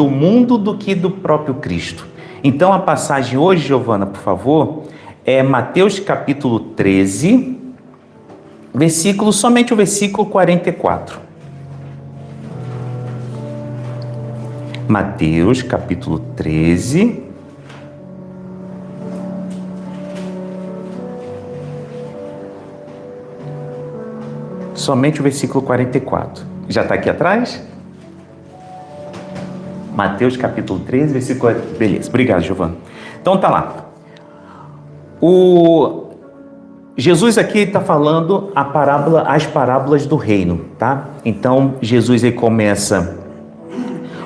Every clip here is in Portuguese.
do mundo do que do próprio Cristo. Então a passagem hoje, Giovana, por favor, é Mateus capítulo 13, somente o versículo 44. Mateus capítulo 13, somente o versículo 44. Já está aqui atrás? Mateus capítulo 13, versículo 40. Beleza, obrigado, Giovana. Então tá lá. Jesus aqui está falando as parábolas do reino, tá? Então Jesus aí começa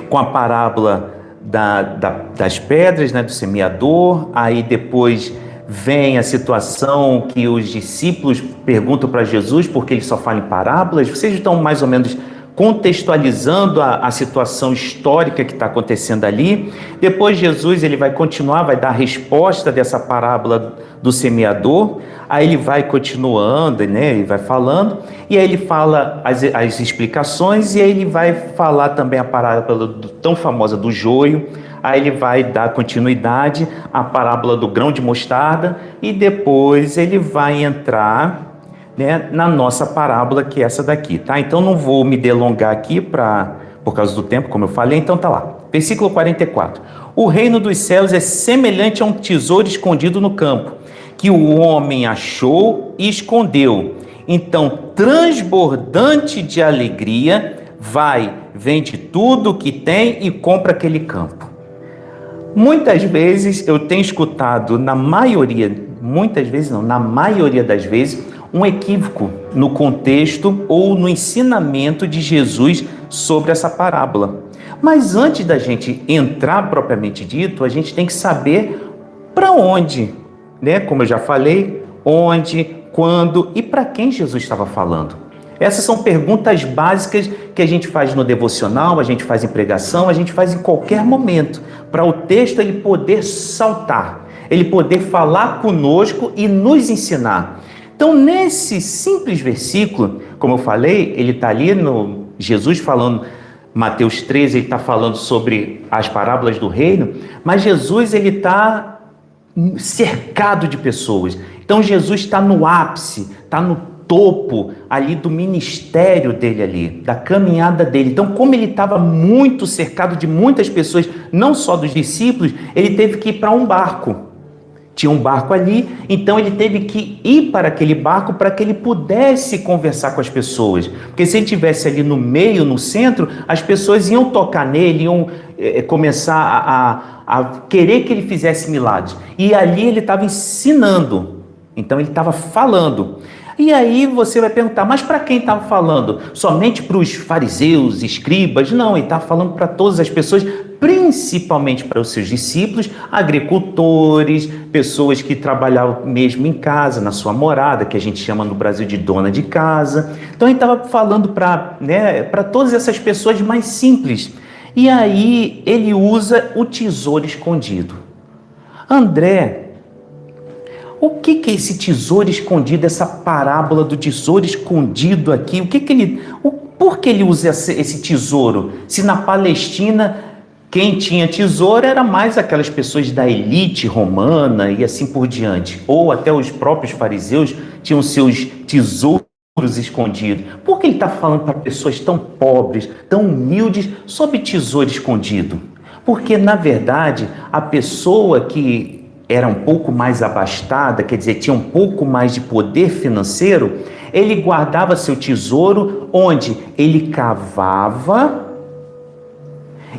com a parábola das pedras, né, do semeador. Aí depois vem a situação que os discípulos perguntam para Jesus porque ele só fala em parábolas. Vocês estão mais ou menos contextualizando a situação histórica que está acontecendo ali. Depois Jesus ele vai continuar, vai dar a resposta dessa parábola do semeador. Aí ele vai continuando, né? Ele vai falando, e aí ele fala as explicações, e aí ele vai falar também a parábola tão famosa do joio. Aí ele vai dar continuidade à parábola do grão de mostarda, e depois ele vai entrar, né, na nossa parábola, que é essa daqui, tá? Então não vou me delongar aqui por causa do tempo, como eu falei. Então tá lá, versículo 44. O reino dos céus é semelhante a um tesouro escondido no campo, que o homem achou e escondeu. Então, transbordante de alegria, vende tudo o que tem e compra aquele campo. Muitas vezes eu tenho escutado, na maioria das vezes, um equívoco no contexto ou no ensinamento de Jesus sobre essa parábola. Mas antes da gente entrar propriamente dito, a gente tem que saber para onde, né? Como eu já falei, onde, quando e para quem Jesus estava falando. Essas são perguntas básicas que a gente faz no devocional, a gente faz em pregação, a gente faz em qualquer momento, para o texto ele poder saltar, ele poder falar conosco e nos ensinar. Então, nesse simples versículo, como eu falei, ele está ali no Jesus falando, Mateus 13, ele está falando sobre as parábolas do reino, mas Jesus ele está cercado de pessoas. Então, Jesus está no ápice, está no topo ali do ministério dele ali, da caminhada dele. Então, como ele estava muito cercado de muitas pessoas, não só dos discípulos, ele teve que ir para um barco. Tinha um barco ali, então ele teve que ir para aquele barco para que ele pudesse conversar com as pessoas. Porque se ele estivesse ali no meio, no centro, as pessoas iam tocar nele, iam começar a querer que ele fizesse milagres. E ali ele estava ensinando, então ele estava falando. E aí você vai perguntar, mas para quem estava falando? Somente para os fariseus, escribas? Não, ele estava falando para todas as pessoas, principalmente para os seus discípulos, agricultores, pessoas que trabalhavam mesmo em casa, na sua morada, que a gente chama no Brasil de dona de casa. Então ele estava falando para todas essas pessoas mais simples. E aí ele usa o tesouro escondido. André, o que é esse tesouro escondido, essa parábola do tesouro escondido aqui? Por que ele usa esse tesouro? Se na Palestina quem tinha tesouro era mais aquelas pessoas da elite romana e assim por diante. Ou até os próprios fariseus tinham seus tesouros escondidos. Por que ele está falando para pessoas tão pobres, tão humildes, sobre tesouro escondido? Porque, na verdade, a pessoa que era um pouco mais abastada, quer dizer, tinha um pouco mais de poder financeiro, ele guardava seu tesouro onde ele cavava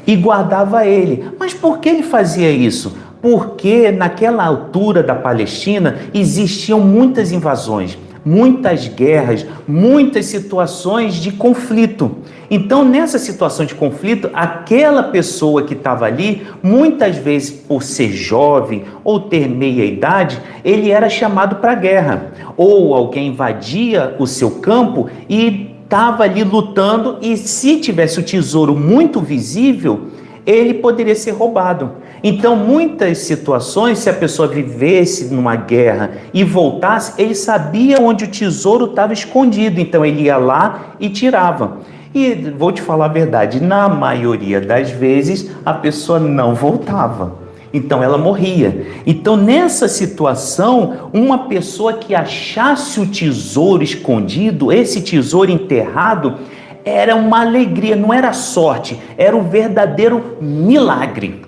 e guardava ele. Mas por que ele fazia isso? Porque naquela altura da Palestina existiam muitas invasões, muitas guerras, muitas situações de conflito. Então, nessa situação de conflito, aquela pessoa que estava ali, muitas vezes por ser jovem ou ter meia idade, ele era chamado para a guerra. Ou alguém invadia o seu campo e estava ali lutando, e se tivesse o tesouro muito visível, ele poderia ser roubado. Então, muitas situações, se a pessoa vivesse numa guerra e voltasse, ele sabia onde o tesouro estava escondido, então ele ia lá e tirava. E vou te falar a verdade, na maioria das vezes a pessoa não voltava. Então ela morria. Então nessa situação, uma pessoa que achasse o tesouro escondido, esse tesouro enterrado, era uma alegria, não era sorte, era um verdadeiro milagre.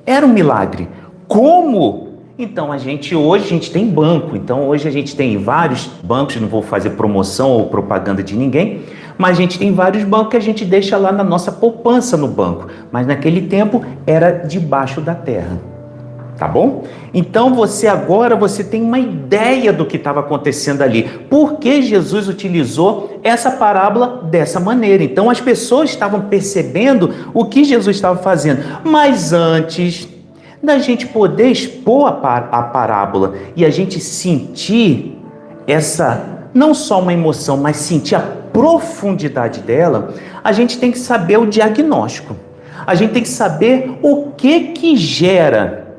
Era um milagre. Como? Então hoje a gente tem banco, então hoje a gente tem vários bancos, não vou fazer promoção ou propaganda de ninguém, mas a gente tem vários bancos que a gente deixa lá na nossa poupança no banco, mas naquele tempo era debaixo da terra, tá bom? Então você tem uma ideia do que estava acontecendo ali, por que Jesus utilizou essa parábola dessa maneira. Então as pessoas estavam percebendo o que Jesus estava fazendo, mas antes da gente poder expor a parábola e a gente sentir não só uma emoção, mas sentir a profundidade dela, a gente tem que saber o diagnóstico. A gente tem que saber o que gera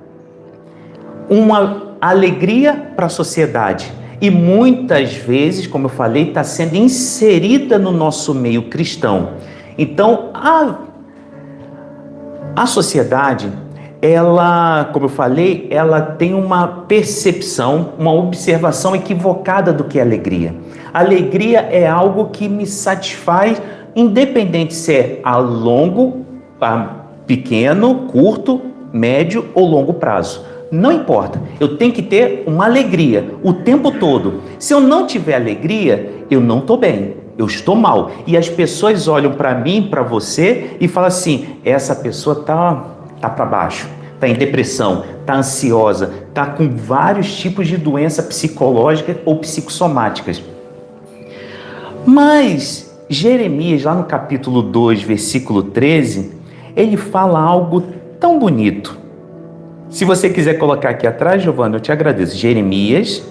uma alegria para a sociedade. E muitas vezes, como eu falei, está sendo inserida no nosso meio cristão. Então, a sociedade, ela, como eu falei, ela tem uma percepção, uma observação equivocada do que é alegria. Alegria é algo que me satisfaz, independente se é pequeno, curto, médio ou longo prazo. Não importa, eu tenho que ter uma alegria o tempo todo. Se eu não tiver alegria, eu não estou bem, eu estou mal. E as pessoas olham para mim, para você e falam assim, essa pessoa tá para baixo, está em depressão, está ansiosa, está com vários tipos de doença psicológica ou psicossomáticas. Mas Jeremias, lá no capítulo 2, versículo 13, ele fala algo tão bonito. Se você quiser colocar aqui atrás, Giovana, eu te agradeço. Jeremias,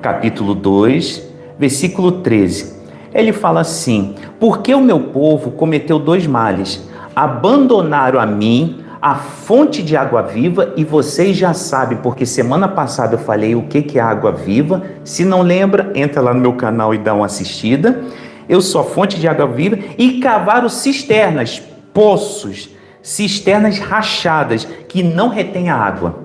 capítulo 2, versículo 13. Ele fala assim, porque o meu povo cometeu 2 males, abandonaram a mim, a fonte de água viva, e vocês já sabem, porque semana passada eu falei o que é água viva. Se não lembra, entra lá no meu canal e dá uma assistida. Eu sou a fonte de água viva, e cavaram cisternas, poços, cisternas rachadas, que não retém a água.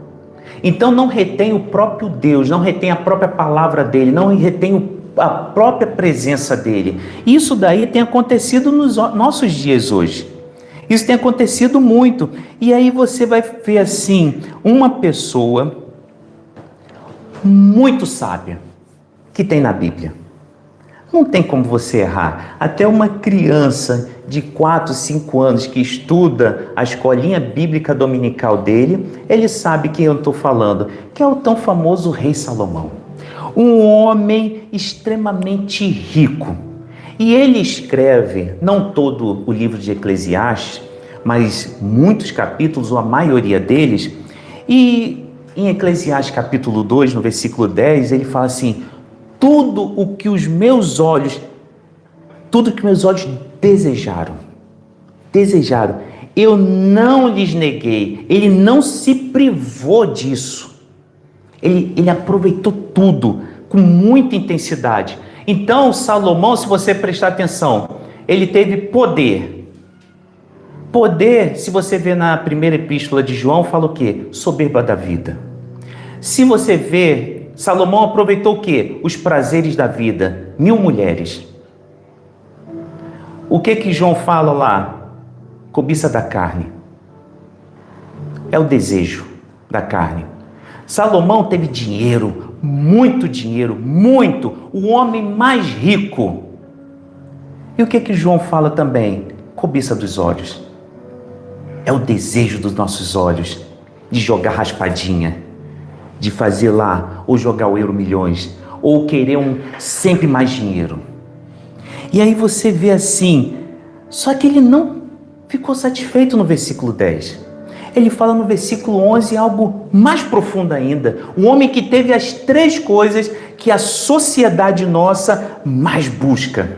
Então não retém o próprio Deus, não retém a própria palavra dele, não retém a própria presença dele. Isso daí tem acontecido nos nossos dias hoje. Isso tem acontecido muito. E aí você vai ver assim, uma pessoa muito sábia que tem na Bíblia. Não tem como você errar. Até uma criança de 4, 5 anos que estuda a escolinha bíblica dominical dele, ele sabe quem eu estou falando, que é o tão famoso rei Salomão. Um homem extremamente rico. E ele escreve, não todo o livro de Eclesiastes, mas muitos capítulos, ou a maioria deles, e em Eclesiastes capítulo 2, no versículo 10, ele fala assim, tudo que os meus olhos desejaram, eu não lhes neguei, ele não se privou disso, ele aproveitou tudo com muita intensidade. Então, Salomão, se você prestar atenção, ele teve poder. Poder, se você vê na primeira epístola de João, fala o quê? Soberba da vida. Se você vê, Salomão aproveitou o quê? Os prazeres da vida. 1000 mulheres. O que João fala lá? Cobiça da carne. É o desejo da carne. Salomão teve dinheiro, muito, o homem mais rico. E o que João fala também? Cobiça dos olhos. É o desejo dos nossos olhos de jogar raspadinha, de fazer lá, ou jogar o Euro Milhões, ou querer sempre mais dinheiro. E aí você vê assim, só que ele não ficou satisfeito no versículo 10. Ele fala no versículo 11 algo mais profundo ainda. Um homem que teve as 3 coisas que a sociedade nossa mais busca.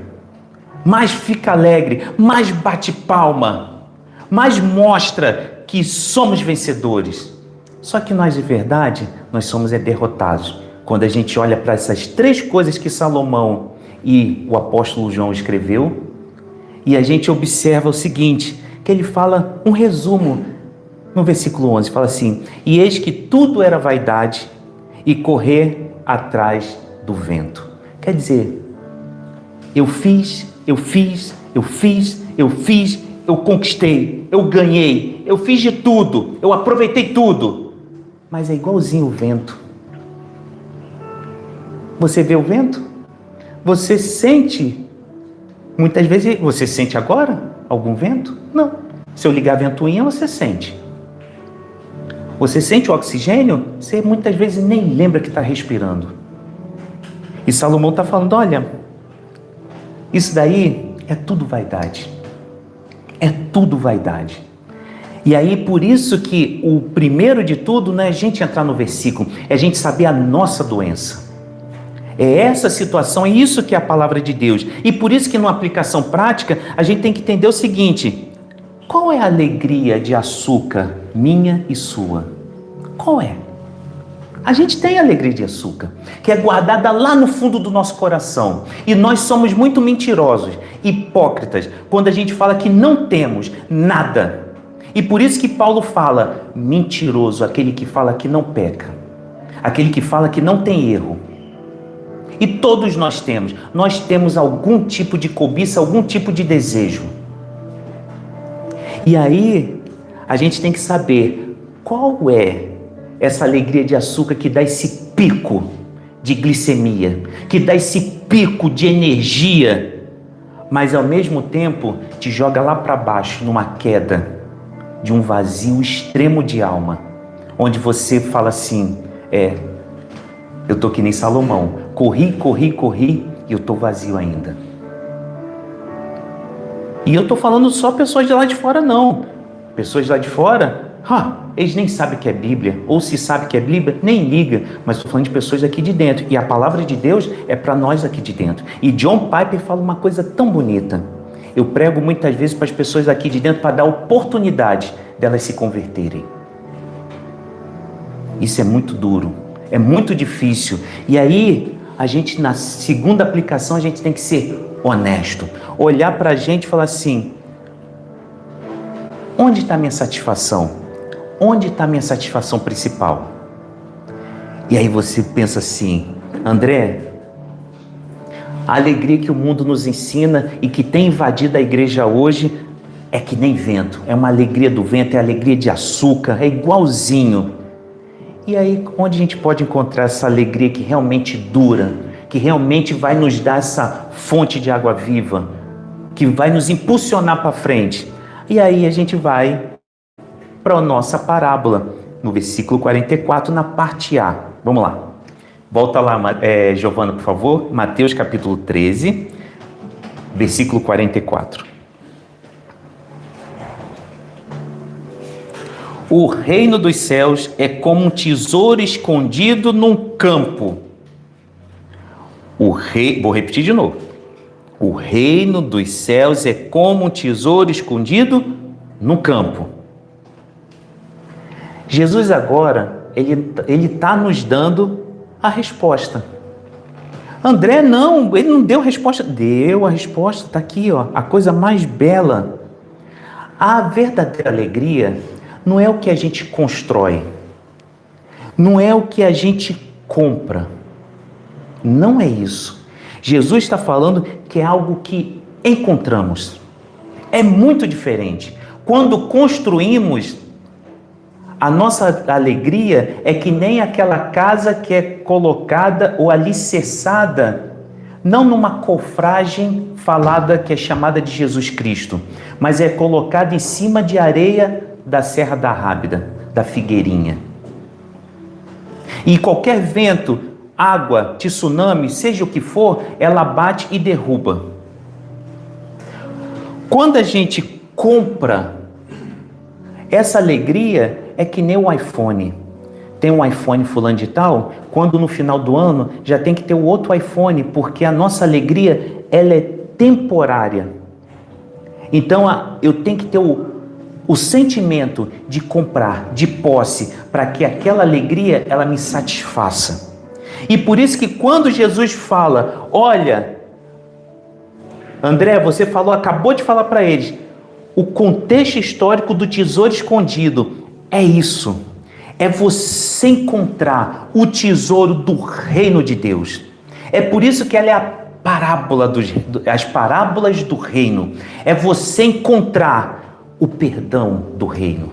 Mais fica alegre, mais bate palma, mais mostra que somos vencedores. Só que nós, de verdade, nós somos derrotados. Quando a gente olha para essas 3 coisas que Salomão e o apóstolo João escreveu, E a gente observa o seguinte, que ele fala um resumo no versículo 11, fala assim: e eis que tudo era vaidade e correr atrás do vento. Quer dizer, eu conquistei, eu ganhei, eu fiz de tudo, eu aproveitei tudo, mas é igualzinho o vento. Você vê o vento? Você sente, muitas vezes, você sente agora algum vento? Não. Se eu ligar a ventoinha, você sente. Você sente o oxigênio? Você muitas vezes nem lembra que está respirando. E Salomão está falando, olha, isso daí é tudo vaidade. É tudo vaidade. E aí, por isso que o primeiro de tudo não é a gente entrar no versículo, é a gente saber a nossa doença. É essa situação, é isso que é a palavra de Deus. E por isso que numa aplicação prática, a gente tem que entender o seguinte: qual é a alegria de açúcar, minha e sua? Qual é? A gente tem alegria de açúcar, que é guardada lá no fundo do nosso coração. E nós somos muito mentirosos, hipócritas, quando a gente fala que não temos nada. E por isso que Paulo fala, mentiroso, aquele que fala que não peca, aquele que fala que não tem erro. E todos nós temos algum tipo de cobiça, algum tipo de desejo. E aí, a gente tem que saber qual é essa alegria de açúcar que dá esse pico de glicemia, que dá esse pico de energia, mas ao mesmo tempo te joga lá para baixo, numa queda de um vazio extremo de alma, onde você fala assim, eu tô que nem Salomão, corri, e eu tô vazio ainda. E eu tô falando só pessoas de lá de fora não, pessoas de lá de fora, eles nem sabem que é Bíblia, ou se sabe que é Bíblia, nem liga, mas estou falando de pessoas aqui de dentro, e a palavra de Deus é para nós aqui de dentro. E John Piper fala uma coisa tão bonita, eu prego muitas vezes para as pessoas aqui de dentro para dar oportunidade delas se converterem. Isso é muito duro, é muito difícil, e aí a gente, na segunda aplicação, a gente tem que ser honesto, olhar para a gente e falar assim, onde está a minha satisfação? Onde está a minha satisfação principal? E aí você pensa assim, André, a alegria que o mundo nos ensina e que tem invadido a igreja hoje é que nem vento, é uma alegria do vento, é alegria de açúcar, é igualzinho. E aí, onde a gente pode encontrar essa alegria que realmente dura, que realmente vai nos dar essa fonte de água viva, que vai nos impulsionar para frente? E aí a gente vai para a nossa parábola, no versículo 44, na parte A. Vamos lá. Volta lá, Giovana, por favor. Mateus capítulo 13, versículo 44. O reino dos céus é como um tesouro escondido num campo. Vou repetir de novo. O reino dos céus é como um tesouro escondido no campo. Jesus agora, ele está nos dando a resposta. André, não, ele não deu a resposta. Deu a resposta, está aqui, ó, a coisa mais bela. A verdadeira alegria não é o que a gente constrói, não é o que a gente compra, não é isso. Jesus está falando que é algo que encontramos. É muito diferente. Quando construímos, a nossa alegria é que nem aquela casa que é colocada ou alicerçada, não numa cofragem falada que é chamada de Jesus Cristo, mas é colocada em cima de areia da Serra da Rábida, da Figueirinha. E qualquer vento, água, tsunami, seja o que for, ela bate e derruba. Quando a gente compra, essa alegria é que nem o iPhone. Tem um iPhone fulano de tal, quando no final do ano já tem que ter o outro iPhone, porque a nossa alegria, ela é temporária. Então eu tenho que ter o sentimento de comprar, de posse, para que aquela alegria, ela me satisfaça. E por isso que quando Jesus fala, olha, André, você acabou de falar para eles, o contexto histórico do tesouro escondido é isso. É você encontrar o tesouro do reino de Deus. É por isso que ela é a parábola as parábolas do reino. É você encontrar o perdão do reino.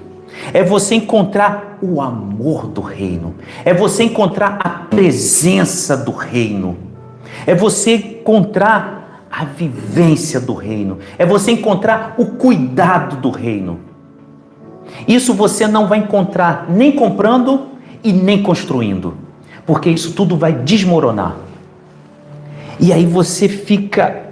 É você encontrar o amor do reino. É você encontrar a presença do reino. É você encontrar a vivência do reino. É você encontrar o cuidado do reino. Isso você não vai encontrar nem comprando e nem construindo, porque isso tudo vai desmoronar. E aí você fica,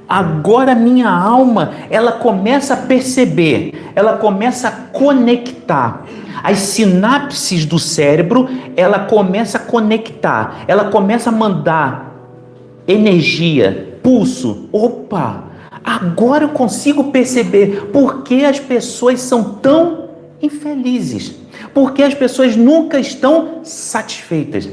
agora minha alma, ela começa a perceber, ela começa a conectar. As sinapses do cérebro, ela começa a conectar, ela começa a mandar energia, pulso. Opa! Agora eu consigo perceber por que as pessoas são tão infelizes. Por que as pessoas nunca estão satisfeitas.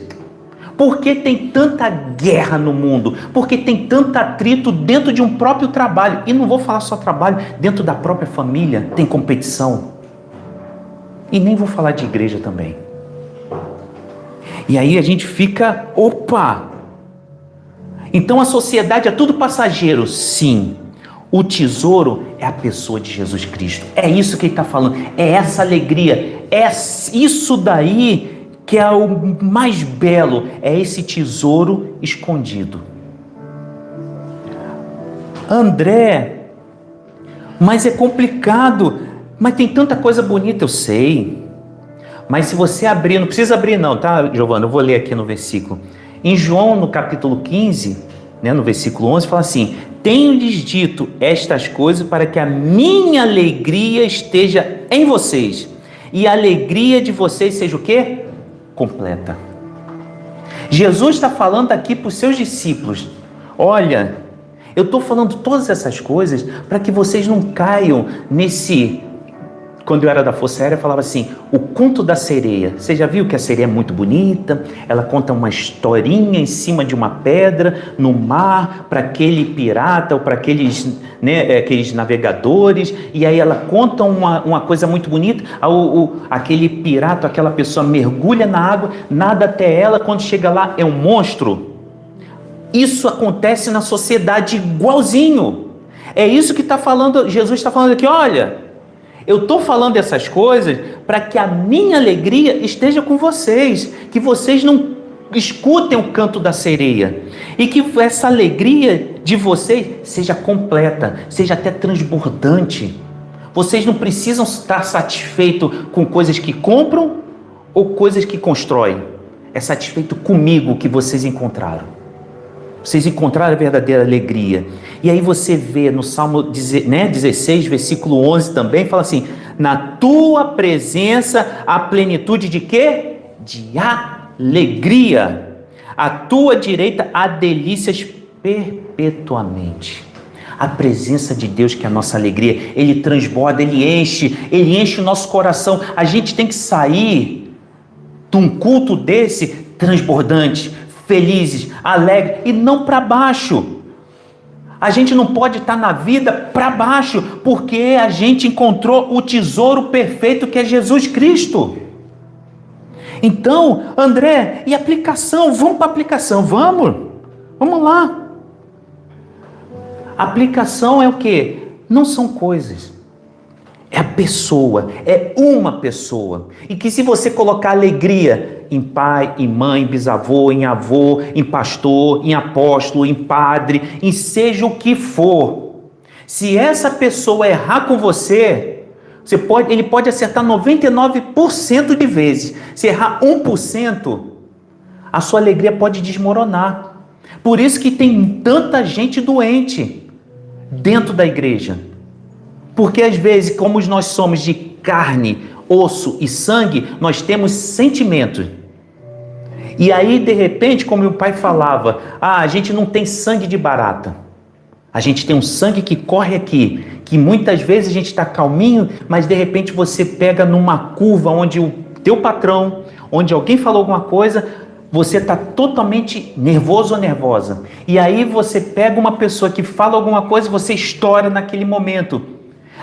Por que tem tanta guerra no mundo? Por que tem tanto atrito dentro de um próprio trabalho? E não vou falar só trabalho, dentro da própria família tem competição. E nem vou falar de igreja também. E aí a gente fica, opa! Então a sociedade é tudo passageiro, sim. O tesouro é a pessoa de Jesus Cristo. É isso que ele está falando. É essa alegria. É isso daí que é o mais belo. É esse tesouro escondido. André, mas é complicado. Mas tem tanta coisa bonita, eu sei. Mas se você abrir, não precisa abrir não, tá, Giovana? Eu vou ler aqui no versículo. Em João, no capítulo 15, no versículo 11, fala assim: tenho-lhes dito estas coisas para que a minha alegria esteja em vocês e a alegria de vocês seja o quê? Completa. Jesus está falando aqui para os seus discípulos: olha, eu estou falando todas essas coisas para que vocês não caiam nesse... Quando eu era da Força Aérea, eu falava assim, o conto da sereia. Você já viu que a sereia é muito bonita? Ela conta uma historinha em cima de uma pedra, no mar, para aquele pirata ou para aqueles, aqueles navegadores. E aí ela conta uma coisa muito bonita. Aquele pirata, aquela pessoa mergulha na água, nada até ela, quando chega lá é um monstro. Isso acontece na sociedade igualzinho. É isso que está falando, Jesus está falando aqui, olha... Eu estou falando essas coisas para que a minha alegria esteja com vocês, que vocês não escutem o canto da sereia e que essa alegria de vocês seja completa, seja até transbordante. Vocês não precisam estar satisfeitos com coisas que compram ou coisas que constroem. É satisfeito comigo que vocês encontraram. Vocês encontraram a verdadeira alegria. E aí você vê no Salmo 16, versículo 11 também, fala assim, na tua presença a plenitude de quê? De alegria. À tua direita há delícias perpetuamente. A presença de Deus, que é a nossa alegria, ele transborda, ele enche o nosso coração. A gente tem que sair de um culto desse transbordante, felizes, alegres, e não para baixo. A gente não pode estar na vida para baixo, porque a gente encontrou o tesouro perfeito que é Jesus Cristo. Então, André, e aplicação? Vamos para a aplicação, vamos lá. Aplicação é o quê? Não são coisas. É a pessoa, é uma pessoa. E que se você colocar alegria em pai, em mãe, bisavô, em avô, em pastor, em apóstolo, em padre, em seja o que for, se essa pessoa errar com você, ele pode acertar 99% de vezes. Se errar 1%, a sua alegria pode desmoronar. Por isso que tem tanta gente doente dentro da igreja. Porque às vezes, como nós somos de carne, osso e sangue, nós temos sentimentos. E aí, de repente, como meu pai falava, a gente não tem sangue de barata. A gente tem um sangue que corre aqui, que muitas vezes a gente está calminho, mas de repente você pega numa curva onde o teu patrão, onde alguém falou alguma coisa, Você está totalmente nervoso ou nervosa. E aí você pega uma pessoa que fala alguma coisa e você estoura naquele momento.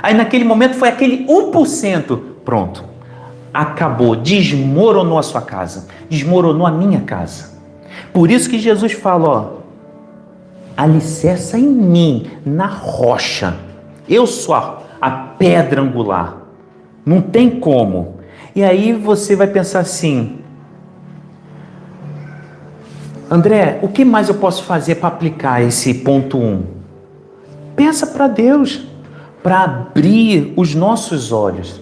Aí naquele momento foi aquele 1%. Pronto. Acabou. Desmoronou a sua casa. Desmoronou a minha casa. Por isso que Jesus fala, ó, alicerça em mim, na rocha. Eu sou a pedra angular. Não tem como. E aí você vai pensar assim, André, o que mais eu posso fazer para aplicar esse ponto 1? Peça para Deus, para abrir os nossos olhos.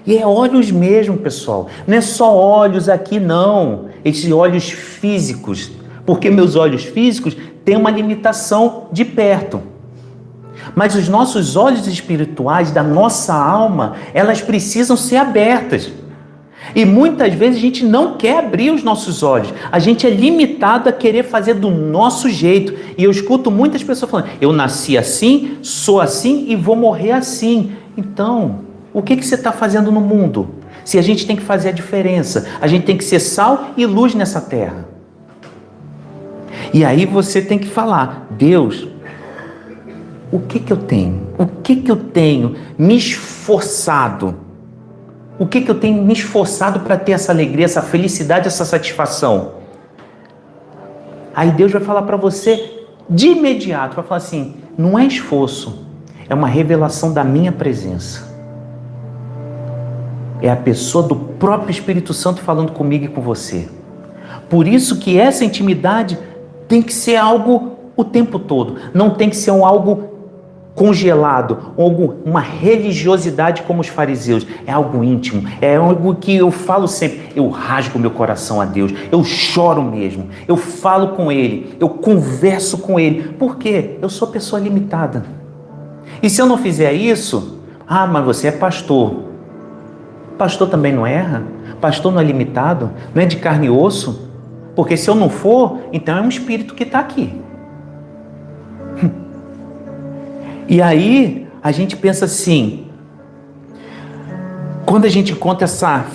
E é olhos mesmo, pessoal. Não é só olhos aqui, não. Esses olhos físicos. Porque meus olhos físicos têm uma limitação de perto. Mas os nossos olhos espirituais, da nossa alma, elas precisam ser abertas. E muitas vezes a gente não quer abrir os nossos olhos. A gente é limitado a querer fazer do nosso jeito. E eu escuto muitas pessoas falando, eu nasci assim, sou assim e vou morrer assim. Então, o que você está fazendo no mundo? Se a gente tem que fazer a diferença, a gente tem que ser sal e luz nessa terra. E aí você tem que falar, Deus, o que eu tenho? O que eu tenho me esforçado? O que eu tenho me esforçado para ter essa alegria, essa felicidade, essa satisfação? Aí Deus vai falar para você de imediato, vai falar assim, não é esforço, é uma revelação da minha presença. É a pessoa do próprio Espírito Santo falando comigo e com você. Por isso que essa intimidade tem que ser algo o tempo todo, não tem que ser algo congelado, uma religiosidade como os fariseus. É algo íntimo, é algo que eu falo sempre, eu rasgo meu coração a Deus, eu choro mesmo, eu falo com Ele, eu converso com Ele. Por quê? Eu sou pessoa limitada. E se eu não fizer isso, mas você é pastor. Pastor também não erra? Pastor não é limitado? Não é de carne e osso? Porque se eu não for, então é um espírito que está aqui. E aí, a gente pensa assim, quando a gente encontra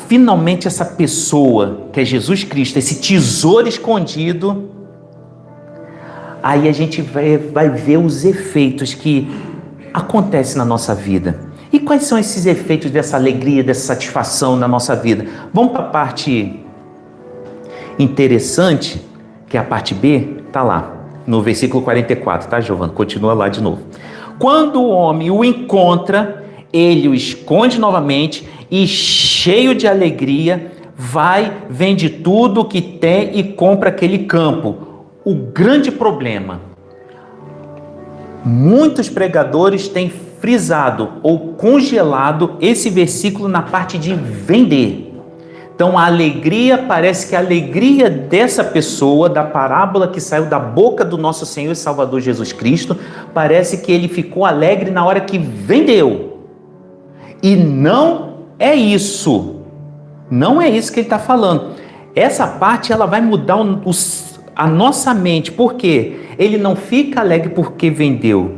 finalmente essa pessoa, que é Jesus Cristo, esse tesouro escondido, aí a gente vai ver os efeitos que acontecem na nossa vida. E quais são esses efeitos dessa alegria, dessa satisfação na nossa vida? Vamos para a parte interessante, que é a parte B, está lá, no versículo 44, tá, Giovana? Continua lá de novo. Quando o homem o encontra, ele o esconde novamente e, cheio de alegria, vende tudo o que tem e compra aquele campo. O grande problema, muitos pregadores têm frisado ou congelado esse versículo na parte de vender. Então a alegria, parece que a alegria dessa pessoa, da parábola que saiu da boca do nosso Senhor e Salvador Jesus Cristo, parece que ele ficou alegre na hora que vendeu. E não é isso. Não é isso que ele está falando. Essa parte ela vai mudar a nossa mente. Por quê? Ele não fica alegre porque vendeu.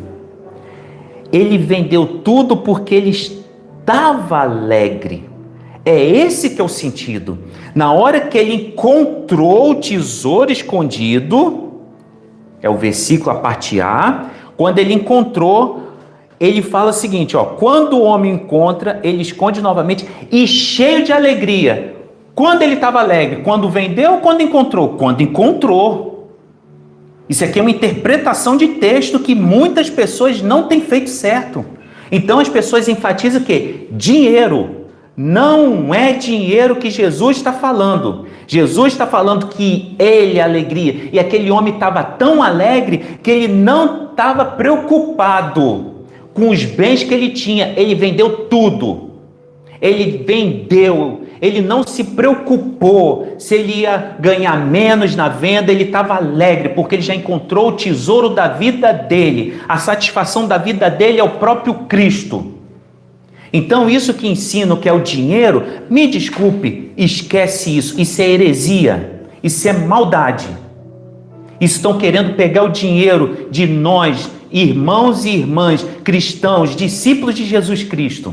Ele vendeu tudo porque ele estava alegre. É esse que é o sentido. Na hora que ele encontrou o tesouro escondido, é o versículo a parte A, quando ele encontrou, ele fala o seguinte, quando o homem encontra, ele esconde novamente e cheio de alegria. Quando ele estava alegre? Quando vendeu ou quando encontrou? Quando encontrou. Isso aqui é uma interpretação de texto que muitas pessoas não têm feito certo. Então as pessoas enfatizam o quê? Dinheiro. Não é dinheiro que Jesus está falando. Jesus está falando que ele é alegria. E aquele homem estava tão alegre que ele não estava preocupado com os bens que ele tinha. Ele vendeu tudo. Ele vendeu. Ele não se preocupou se ele ia ganhar menos na venda. Ele estava alegre porque ele já encontrou o tesouro da vida dele. A satisfação da vida dele é o próprio Cristo. Então isso que ensino que é o dinheiro, me desculpe, esquece isso. Isso é heresia, isso é maldade. Estão querendo pegar o dinheiro de nós, irmãos e irmãs, cristãos, discípulos de Jesus Cristo.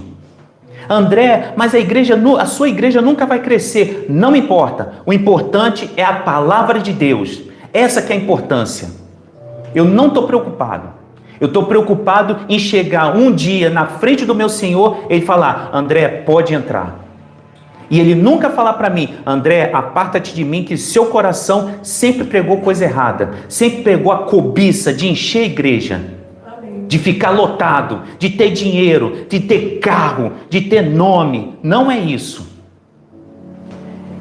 André, mas a sua igreja nunca vai crescer. Não importa. O importante é a palavra de Deus. Essa que é a importância. Eu não estou preocupado. Eu estou preocupado em chegar um dia na frente do meu Senhor e Ele falar: André, pode entrar. E Ele nunca falar para mim: André, aparta-te de mim, que seu coração sempre pregou coisa errada. Sempre pregou a cobiça de encher a igreja. De ficar lotado, de ter dinheiro, de ter carro, de ter nome. Não é isso.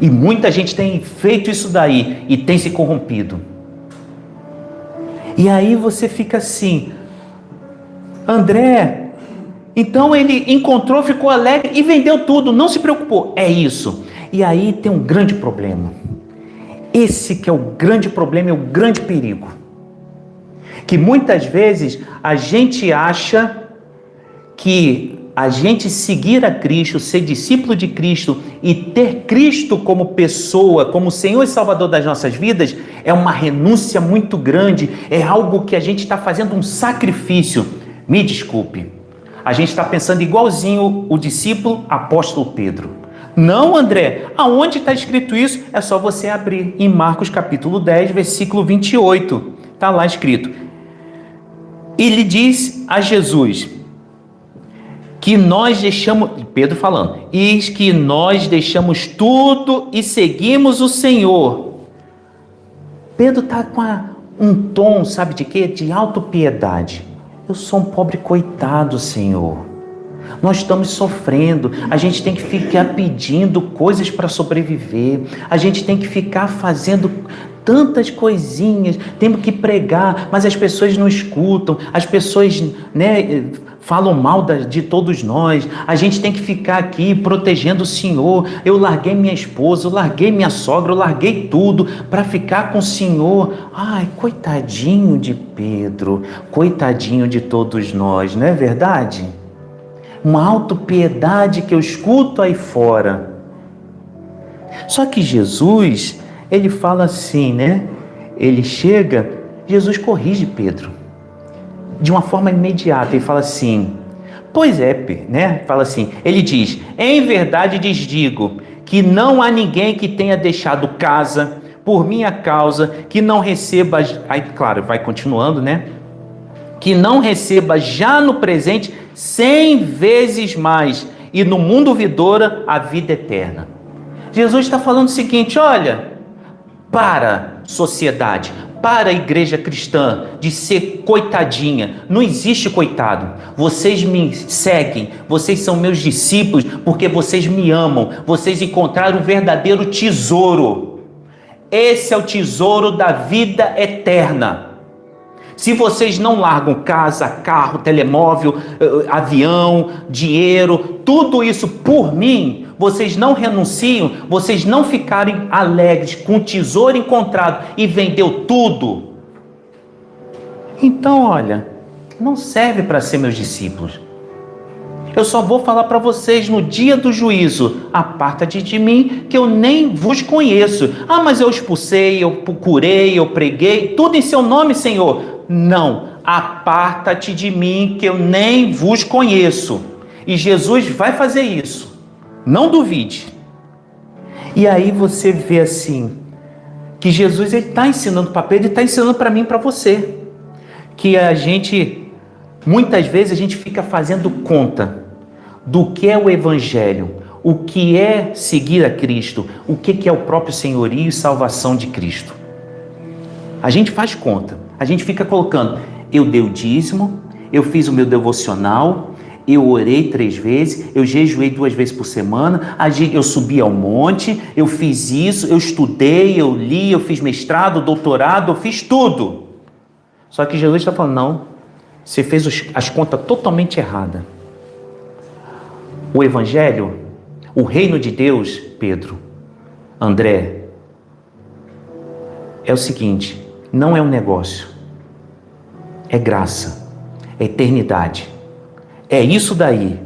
E muita gente tem feito isso daí e tem se corrompido. E aí você fica assim: André, então ele encontrou, ficou alegre e vendeu tudo, não se preocupou. É isso. E aí tem um grande problema. Esse que é o grande problema, é o grande perigo. Que muitas vezes a gente acha que a gente seguir a Cristo, ser discípulo de Cristo e ter Cristo como pessoa, como Senhor e Salvador das nossas vidas, é uma renúncia muito grande, é algo que a gente está fazendo um sacrifício. Me desculpe, a gente está pensando igualzinho o discípulo apóstolo Pedro. Não, André, aonde está escrito isso? É só você abrir em Marcos capítulo 10, versículo 28. Está lá escrito. Ele diz a Jesus que nós deixamos, Pedro falando, eis que nós deixamos tudo e seguimos o Senhor. Pedro está com um tom, sabe de quê? De autopiedade. Eu sou um pobre coitado, Senhor. Nós estamos sofrendo, a gente tem que ficar pedindo coisas para sobreviver, a gente tem que ficar fazendo tantas coisinhas, temos que pregar, mas as pessoas não escutam, as pessoas, falam mal de todos nós, a gente tem que ficar aqui protegendo o Senhor. Eu larguei minha esposa, eu larguei minha sogra, eu larguei tudo para ficar com o Senhor. Ai, coitadinho de Pedro, coitadinho de todos nós, não é verdade? Uma autopiedade que eu escuto aí fora. Só que Jesus, ele fala assim, Ele chega, Jesus corrige Pedro de uma forma imediata. Ele fala assim: pois é, Fala assim, ele diz: em verdade lhes digo que não há ninguém que tenha deixado casa por minha causa que não receba, aí claro, vai continuando, que não receba já no presente 100 vezes mais, e no mundo vindouro a vida eterna. Jesus está falando o seguinte: olha, para sociedade, para a igreja cristã, de ser coitadinha. Não existe coitado. Vocês me seguem, vocês são meus discípulos porque vocês me amam, vocês encontraram o verdadeiro tesouro. Esse é o tesouro da vida eterna. Se vocês não largam casa, carro, telemóvel, avião, dinheiro, tudo isso por mim, vocês não renunciam, vocês não ficarem alegres com o tesouro encontrado e vendeu tudo, então olha, não serve para ser meus discípulos. Eu só vou falar para vocês no dia do juízo: aparta-te de mim, que eu nem vos conheço. Ah, mas eu expulsei, eu curei, eu preguei, tudo em seu nome, Senhor. Não, aparta-te de mim, que eu nem vos conheço. E Jesus vai fazer isso, não duvide. E aí você vê assim, que Jesus está ensinando para Pedro e está ensinando para mim e para você, que a gente, muitas vezes a gente fica fazendo conta do que é o Evangelho, o que é seguir a Cristo, o que é o próprio senhorio e salvação de Cristo. A gente faz conta, a gente fica colocando: eu dei o dízimo, eu fiz o meu devocional, eu orei 3 vezes, eu jejuei 2 vezes por semana, eu subi ao monte, eu fiz isso, eu estudei, eu li, eu fiz mestrado, doutorado, eu fiz tudo. Só que Jesus está falando: não, você fez as contas totalmente erradas. O Evangelho, o reino de Deus, Pedro, André, é o seguinte: não é um negócio, é graça, é eternidade. É isso daí.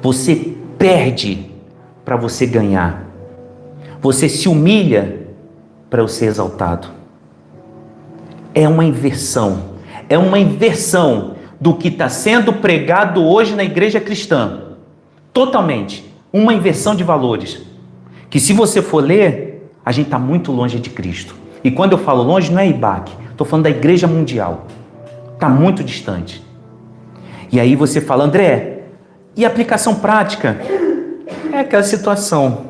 Você perde para você ganhar. Você se humilha para eu ser exaltado. É uma inversão. É uma inversão do que está sendo pregado hoje na igreja cristã. totalmente. Uma inversão de valores. Que se você for ler, a gente está muito longe de Cristo. E quando eu falo longe, não é IBAC. Estou falando da igreja mundial. Está muito distante. E aí você fala, André, e aplicação prática? É aquela situação.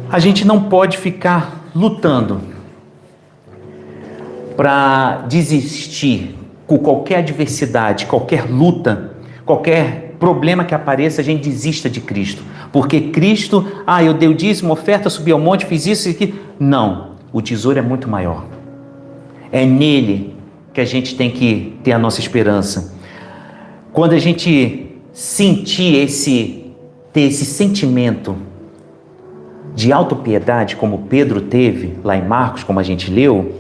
A gente não pode ficar lutando para desistir com qualquer adversidade, qualquer luta, qualquer problema que apareça, a gente desista de Cristo. Porque Cristo, eu dei o dízimo, oferta, subi ao monte, fiz isso e aquilo. Não, o tesouro é muito maior. É nele que a gente tem que ter a nossa esperança. Quando a gente sentir ter esse sentimento de autopiedade, como Pedro teve lá em Marcos, como a gente leu,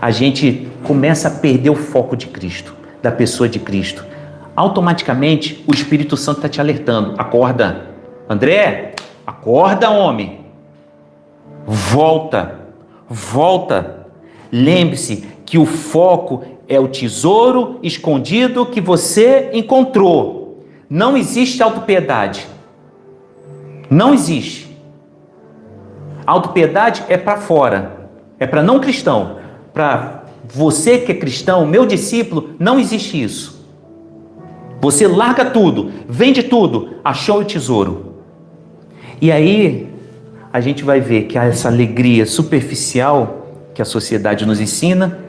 a gente começa a perder o foco de Cristo, da pessoa de Cristo. Automaticamente, o Espírito Santo está te alertando. Acorda, André, acorda, homem. Volta. Lembre-se que o foco é o tesouro escondido que você encontrou. Não existe autopiedade. Não existe. Autopiedade é para fora. É para não cristão. Para você que é cristão, meu discípulo, não existe isso. Você larga tudo, vende tudo, achou o tesouro. E aí a gente vai ver que essa alegria superficial que a sociedade nos ensina,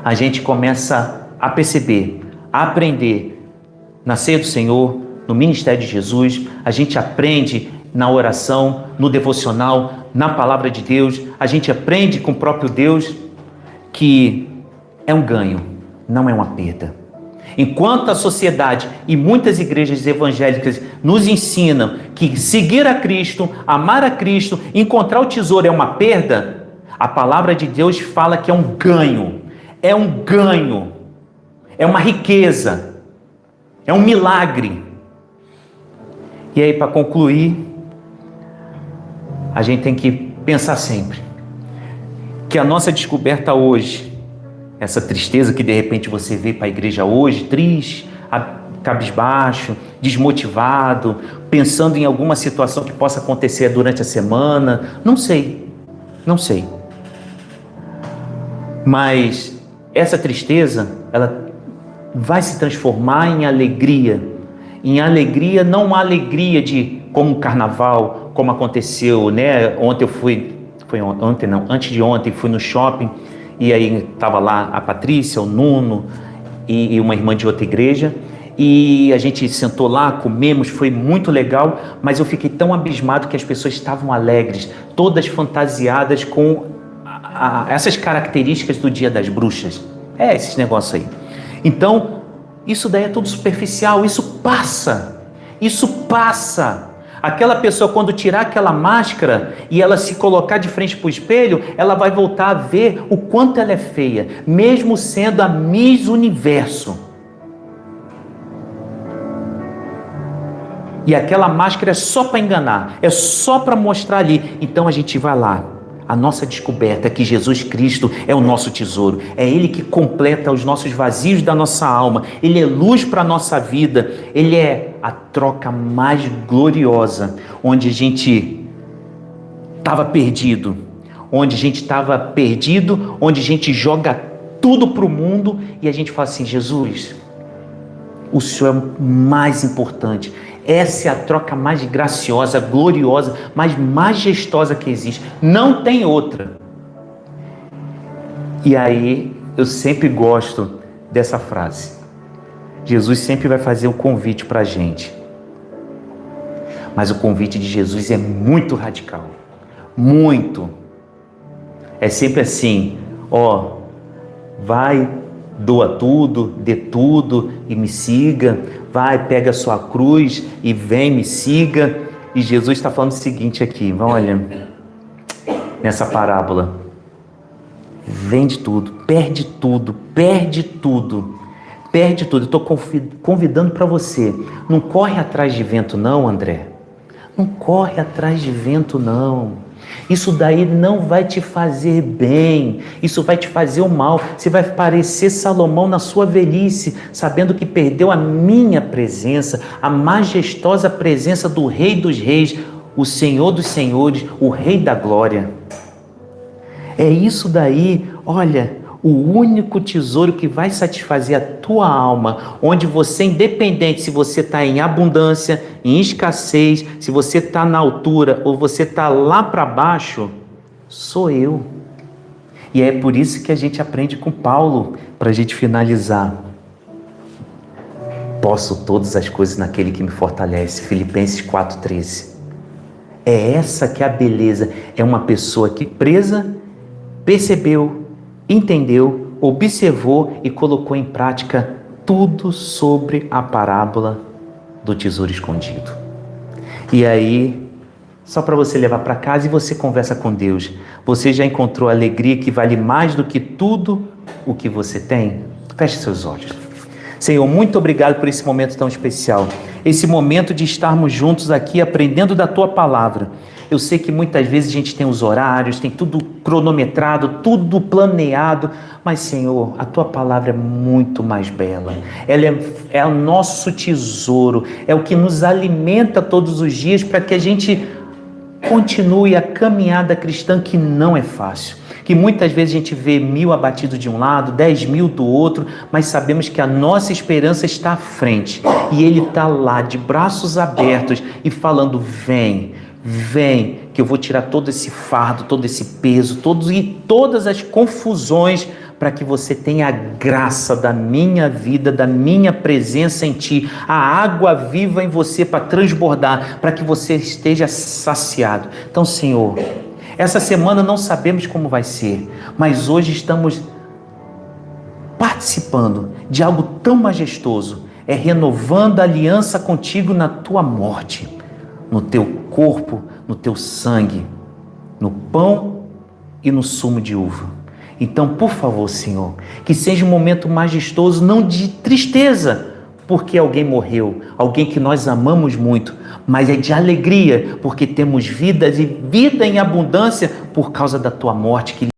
a gente começa a perceber, a aprender na ceia do Senhor, no ministério de Jesus, a gente aprende na oração, no devocional, na palavra de Deus, a gente aprende com o próprio Deus que é um ganho, não é uma perda. Enquanto a sociedade e muitas igrejas evangélicas nos ensinam que seguir a Cristo, amar a Cristo, encontrar o tesouro é uma perda, a palavra de Deus fala que é um ganho, é uma riqueza, é um milagre. E aí, para concluir, a gente tem que pensar sempre que a nossa descoberta hoje, essa tristeza que de repente você vê para a igreja hoje, triste, cabisbaixo, desmotivado, pensando em alguma situação que possa acontecer durante a semana, não sei. Mas essa tristeza, ela vai se transformar em alegria, não uma alegria de como um carnaval, como aconteceu, né? Antes de ontem fui no shopping e aí estava lá a Patrícia, o Nuno e uma irmã de outra igreja e a gente sentou lá, comemos, foi muito legal, mas eu fiquei tão abismado que as pessoas estavam alegres, todas fantasiadas com essas características do Dia das Bruxas, esses negócios aí. Então, isso daí é tudo superficial, isso passa. Aquela pessoa, quando tirar aquela máscara e ela se colocar de frente para o espelho, ela vai voltar a ver o quanto ela é feia, mesmo sendo a Miss Universo. E aquela máscara é só para enganar, é só para mostrar ali. Então a gente vai lá. A nossa descoberta é que Jesus Cristo é o nosso tesouro. É Ele que completa os nossos vazios da nossa alma. Ele é luz para a nossa vida. Ele é a troca mais gloriosa, onde a gente estava perdido. Onde a gente joga tudo para o mundo e a gente fala assim, Jesus, o Senhor é o mais importante. Essa é a troca mais graciosa, gloriosa, mais majestosa que existe. Não tem outra. E aí, eu sempre gosto dessa frase. Jesus sempre vai fazer o convite para a gente. Mas o convite de Jesus é muito radical. Muito. É sempre assim, vai, doa tudo, dê tudo e me siga. Vai, pega a sua cruz e vem, me siga. E Jesus está falando o seguinte aqui, olha, nessa parábola. Vende tudo, perde tudo. Eu estou convidando para você. Não corre atrás de vento não, André. Não corre atrás de vento não. Isso daí não vai te fazer bem, isso vai te fazer o mal. Você vai parecer Salomão na sua velhice, sabendo que perdeu a minha presença, a majestosa presença do Rei dos Reis, o Senhor dos Senhores, o Rei da Glória. É isso daí, olha, o único tesouro que vai satisfazer a tua alma, onde você, independente se você está em abundância, em escassez, se você está na altura ou você está lá para baixo, sou eu. E é por isso que a gente aprende com Paulo, para a gente finalizar. Posso todas as coisas naquele que me fortalece, Filipenses 4,13. É essa que é a beleza, é uma pessoa que presa, percebeu, entendeu, observou e colocou em prática tudo sobre a parábola do tesouro escondido. E aí, só para você levar para casa e você conversa com Deus, você já encontrou a alegria que vale mais do que tudo o que você tem? Feche seus olhos. Senhor, muito obrigado por esse momento tão especial, esse momento de estarmos juntos aqui aprendendo da Tua Palavra. Eu sei que muitas vezes a gente tem os horários, tem tudo cronometrado, tudo planeado, mas Senhor, a Tua Palavra é muito mais bela. Ela é o nosso tesouro, é o que nos alimenta todos os dias para que a gente continue a caminhada cristã, que não é fácil. Que muitas vezes a gente vê 1000 abatidos de um lado, 10.000 do outro, mas sabemos que a nossa esperança está à frente. E Ele está lá, de braços abertos e falando, vem, que eu vou tirar todo esse fardo, todo esse peso, todas as confusões, para que você tenha a graça da minha vida, da minha presença em ti, a água viva em você para transbordar, para que você esteja saciado. Então, Senhor, essa semana não sabemos como vai ser, mas hoje estamos participando de algo tão majestoso, é renovando a aliança contigo na tua morte, no teu corpo, no teu sangue, no pão e no sumo de uva. Então, por favor, Senhor, que seja um momento majestoso, não de tristeza, porque alguém morreu, alguém que nós amamos muito, mas é de alegria, porque temos vida e vida em abundância por causa da tua morte que